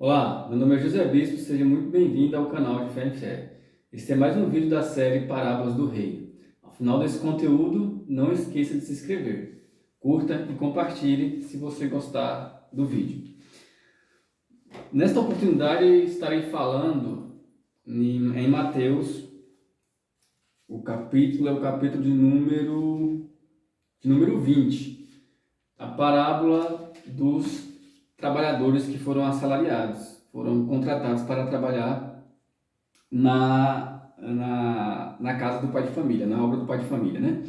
Olá, meu nome é José Bispo, seja muito bem-vindo ao canal de Fé em Fé. Este é mais um vídeo da série Parábolas do Reino. Ao final desse conteúdo, não esqueça de se inscrever, curta e compartilhe se você gostar do vídeo. Nesta oportunidade, estarei falando em Mateus, o capítulo é o capítulo de número 20, a parábola dos trabalhadores que foram assalariados, foram contratados para trabalhar na casa do pai de família, na obra do pai de família, né?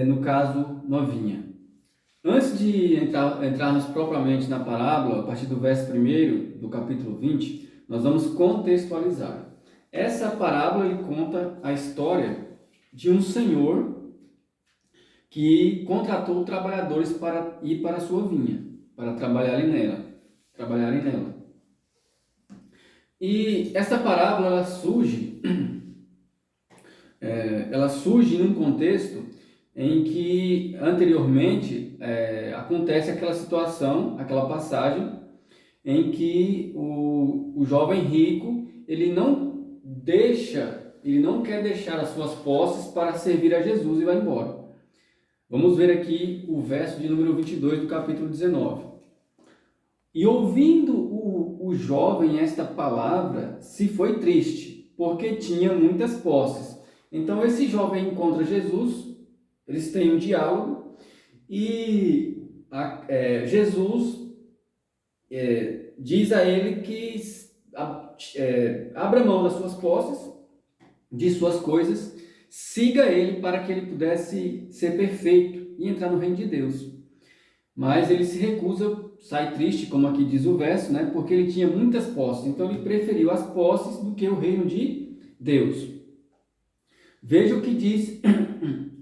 No caso, novinha. Antes de entrarmos propriamente na parábola, a partir do verso 1 do capítulo 20, nós vamos contextualizar. Essa parábola ele conta a história de um senhor que contratou trabalhadores para ir para a sua vinha, para trabalharem nela. E essa parábola ela surge num contexto em que anteriormente acontece aquela situação, aquela passagem em que o jovem rico ele não quer deixar as suas posses para servir a Jesus e vai embora. Vamos ver aqui o verso de número 22 do capítulo 19. E ouvindo o jovem esta palavra, se foi triste, porque tinha muitas posses. Então esse jovem encontra Jesus, eles têm um diálogo, e Jesus diz a ele que abra mão das suas posses, de suas coisas, siga ele para que ele pudesse ser perfeito e entrar no reino de Deus. Mas ele se recusa, sai triste, como aqui diz o verso, né? Porque ele tinha muitas posses. Então ele preferiu as posses do que o reino de Deus. Veja o que diz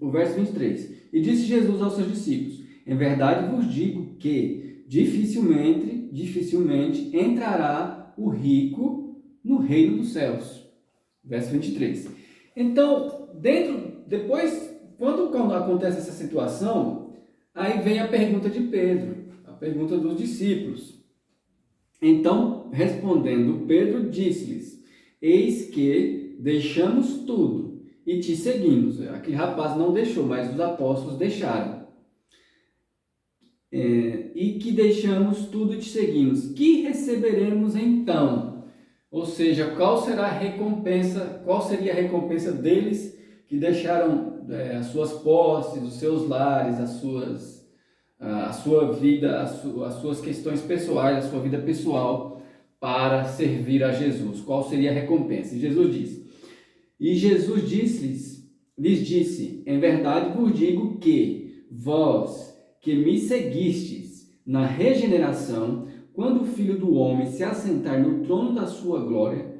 o verso 23. E disse Jesus aos seus discípulos: em verdade vos digo que dificilmente entrará o rico no reino dos céus. Verso 23. Então, depois, quando acontece essa situação, aí vem a pergunta de Pedro, a pergunta dos discípulos. Então, respondendo, Pedro disse-lhes: eis que deixamos tudo e te seguimos. Aquele rapaz não deixou, mas os apóstolos deixaram. E que deixamos tudo e te seguimos. Que receberemos então? Ou seja, qual seria a recompensa deles que deixaram as suas posses, os seus lares, a sua vida, as suas questões pessoais, a sua vida pessoal para servir a Jesus? Qual seria a recompensa? E Jesus lhes disse: em verdade vos digo que vós que me seguistes na regeneração, quando o Filho do Homem se assentar no trono da sua glória,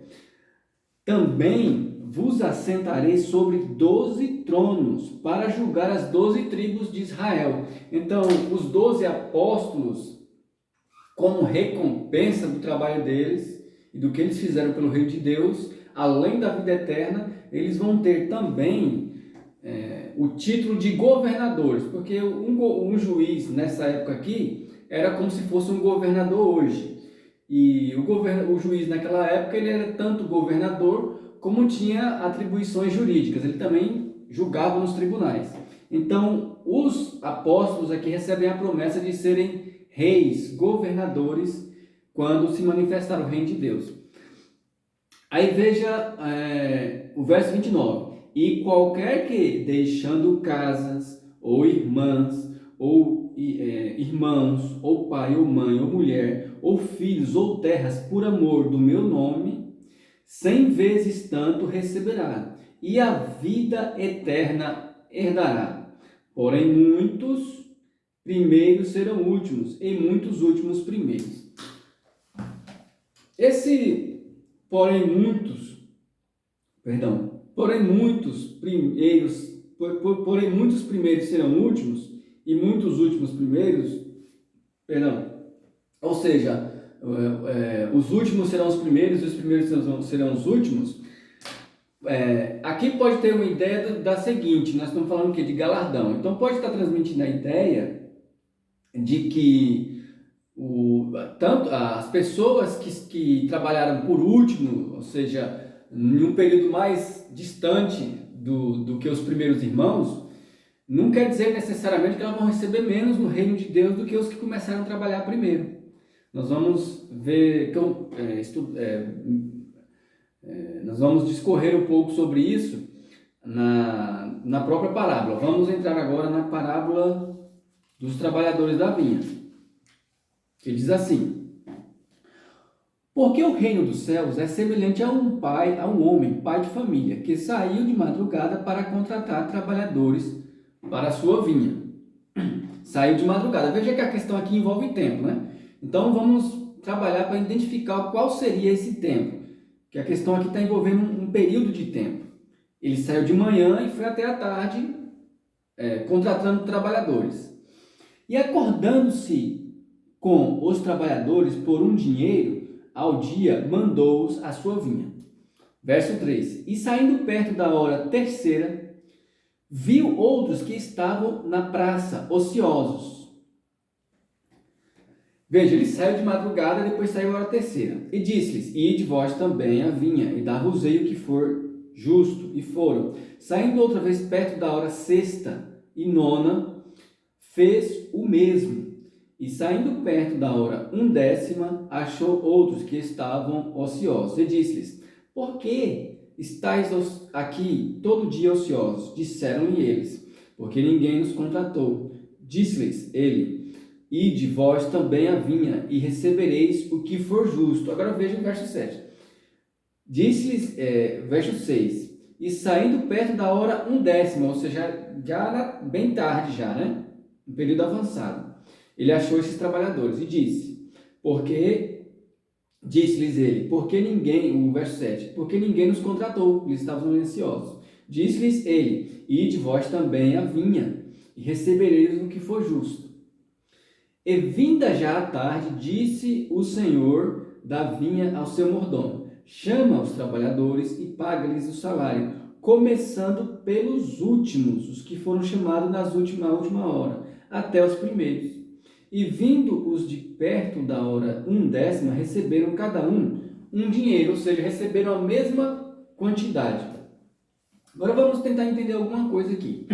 também vos assentarei sobre 12 tronos, para julgar as 12 tribos de Israel. Então, os 12 apóstolos, como recompensa do trabalho deles e do que eles fizeram pelo reino de Deus, além da vida eterna, eles vão ter também o título de governadores, porque um juiz nessa época aqui era como se fosse um governador hoje. E o juiz naquela época ele era tanto governador como tinha atribuições jurídicas, ele também julgava nos tribunais. Então, os apóstolos aqui recebem a promessa de serem reis, governadores, quando se manifestar o reino de Deus. Aí veja o verso 29. E qualquer que, deixando casas, ou irmãs, ou irmãos, ou pai, ou mãe, ou mulher, ou filhos, ou terras, por amor do meu nome, 100 vezes tanto receberá, e a vida eterna herdará. Porém, muitos primeiros serão últimos, e muitos últimos primeiros. Porém muitos primeiros serão últimos e muitos últimos primeiros, ou seja, os últimos serão os primeiros e os primeiros serão os últimos. Aqui pode ter uma ideia da seguinte: nós estamos falando de galardão, então pode estar transmitindo a ideia de que tanto as pessoas que trabalharam por último, ou seja, em um período mais distante do que os primeiros irmãos, não quer dizer necessariamente que elas vão receber menos no reino de Deus do que os que começaram a trabalhar primeiro. Nós vamos ver, nós vamos discorrer um pouco sobre isso na própria parábola. Vamos entrar agora na parábola dos trabalhadores da vinha. Ele diz assim: porque o reino dos céus é semelhante a um homem, pai de família, que saiu de madrugada para contratar trabalhadores para a sua vinha. Saiu de madrugada. Veja que a questão aqui envolve tempo, né? Então vamos trabalhar para identificar qual seria esse tempo. Que a questão aqui está envolvendo um período de tempo. Ele saiu de manhã e foi até a tarde contratando trabalhadores. E acordando-se com os trabalhadores por um dinheiro ao dia, mandou-os à sua vinha. Verso 3. E saindo perto da hora terceira, viu outros que estavam na praça, ociosos. Veja, ele saiu de madrugada, depois saiu a hora terceira. E disse-lhes: ide vós também à vinha, e dar-vos-ei o que for justo. E foram. Saindo outra vez perto da hora sexta e nona, fez o mesmo. E saindo perto da hora undécima, achou outros que estavam ociosos. E disse-lhes: por que estáis aqui todo dia ociosos? Disseram-lhe eles: porque ninguém nos contratou. Disse-lhes ele: ide vós também à vinha, e recebereis o que for justo. Agora veja o verso 7. Disse-lhes, verso 6. E saindo perto da hora undécima, ou seja, bem tarde já, né? Um período avançado. Ele achou esses trabalhadores e disse-lhes ele, porque ninguém, o verso 7, porque ninguém nos contratou, eles estavam ansiosos. Disse-lhes ele: ide vós também à vinha, e recebereis o que for justo. E vinda já a tarde, disse o senhor da vinha ao seu mordomo: chama os trabalhadores e paga-lhes o salário, começando pelos últimos, os que foram chamados na última hora, até os primeiros. E vindo os de perto da hora undécima, receberam cada um dinheiro, ou seja, receberam a mesma quantidade. Agora vamos tentar entender alguma coisa aqui.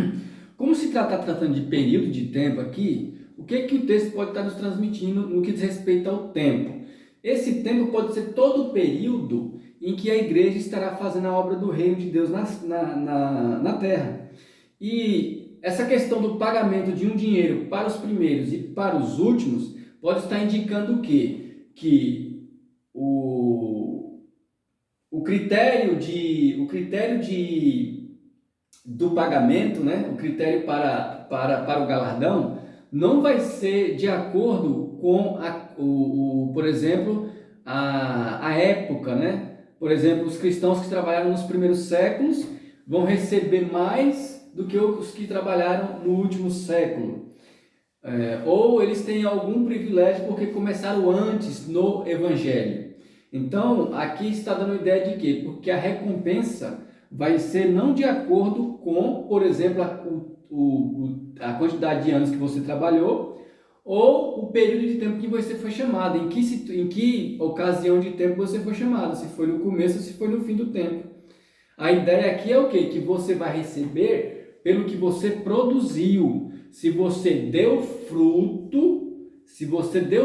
Como se está tratando de período de tempo aqui, o que o texto pode estar nos transmitindo no que diz respeito ao tempo? Esse tempo pode ser todo o período em que a igreja estará fazendo a obra do reino de Deus na terra. E essa questão do pagamento de um dinheiro para os primeiros e para os últimos pode estar indicando o quê? Que o critério do pagamento, né? O critério para o galardão não vai ser de acordo com por exemplo, a época, né? Por exemplo, os cristãos que trabalharam nos primeiros séculos vão receber mais do que os que trabalharam no último século. Ou eles têm algum privilégio porque começaram antes no Evangelho. Então, aqui está dando ideia de quê? Porque a recompensa vai ser não de acordo com, por exemplo, a quantidade de anos que você trabalhou ou o período de tempo que você foi chamado, em que ocasião de tempo você foi chamado, se foi no começo ou se foi no fim do tempo. A ideia aqui é o quê? Que você vai receber pelo que você produziu. Se você deu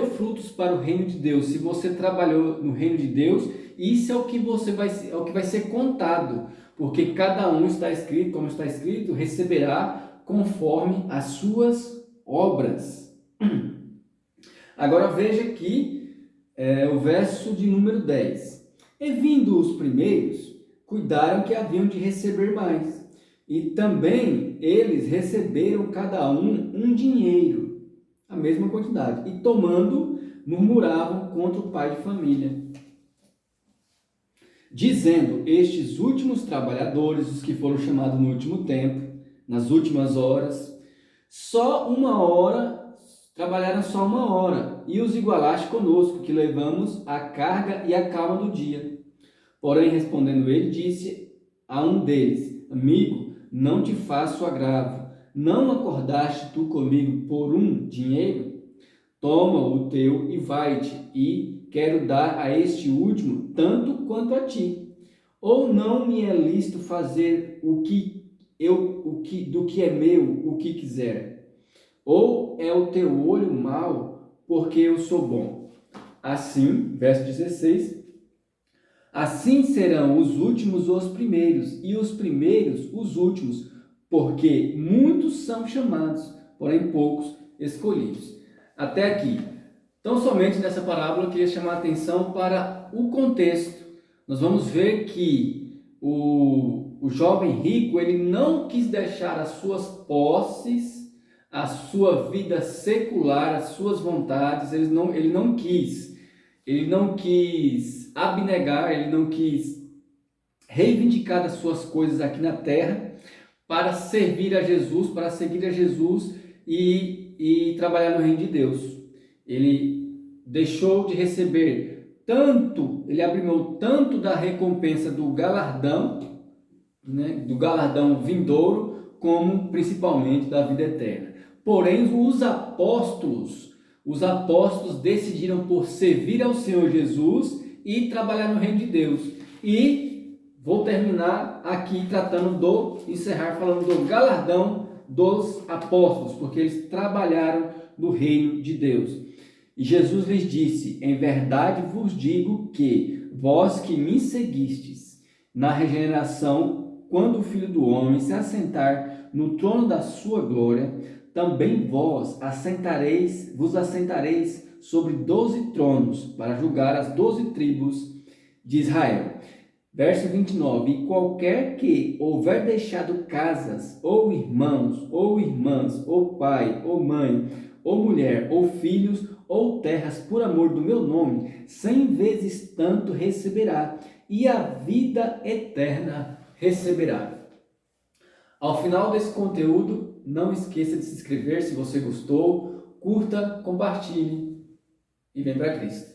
frutos para o reino de Deus, se você trabalhou no reino de Deus, isso é o que vai ser contado, porque cada um está escrito, como está escrito, receberá conforme as suas obras. Agora veja aqui o verso de número 10. E vindo os primeiros, cuidaram que haviam de receber mais. E também eles receberam cada um dinheiro, a mesma quantidade. E tomando, murmuravam contra o pai de família, dizendo: estes últimos trabalhadores, os que foram chamados no último tempo, nas últimas horas, trabalharam só uma hora, e os igualaste conosco, que levamos a carga e a calma do dia. Porém, respondendo ele, disse a um deles: amigo, não te faço agravo, não acordaste tu comigo por um dinheiro? toma o teu e vai-te, e quero dar a este último tanto quanto a ti. Ou não me é lícito fazer do que é meu, o que quiser? Ou é o teu olho mau, porque eu sou bom? Assim, verso 16, assim serão os últimos os primeiros, e os primeiros os últimos, porque muitos são chamados, porém poucos escolhidos. Até aqui. Então, somente nessa parábola eu queria chamar a atenção para o contexto. Nós vamos ver que o jovem rico, ele não quis deixar as suas posses, a sua vida secular, as suas vontades, ele não quis abnegar, ele não quis reivindicar as suas coisas aqui na terra para servir a Jesus, para seguir a Jesus e trabalhar no reino de Deus. Ele deixou de receber tanto, ele abriu mão tanto da recompensa do galardão, né, do galardão vindouro, como principalmente da vida eterna. Porém, os apóstolos decidiram por servir ao Senhor Jesus e trabalhar no reino de Deus. E vou terminar aqui encerrar falando do galardão dos apóstolos, porque eles trabalharam no reino de Deus. E Jesus lhes disse: em verdade vos digo que vós que me seguistes na regeneração, quando o Filho do Homem se assentar no trono da sua glória, também vos assentareis sobre 12 tronos, para julgar as 12 tribos de Israel. Verso 29, e qualquer que houver deixado casas, ou irmãos, ou irmãs, ou pai, ou mãe, ou mulher, ou filhos, ou terras, por amor do meu nome, 100 vezes tanto receberá, e a vida eterna receberá. Ao final desse conteúdo, não esqueça de se inscrever se você gostou, curta, compartilhe e vem para Cristo.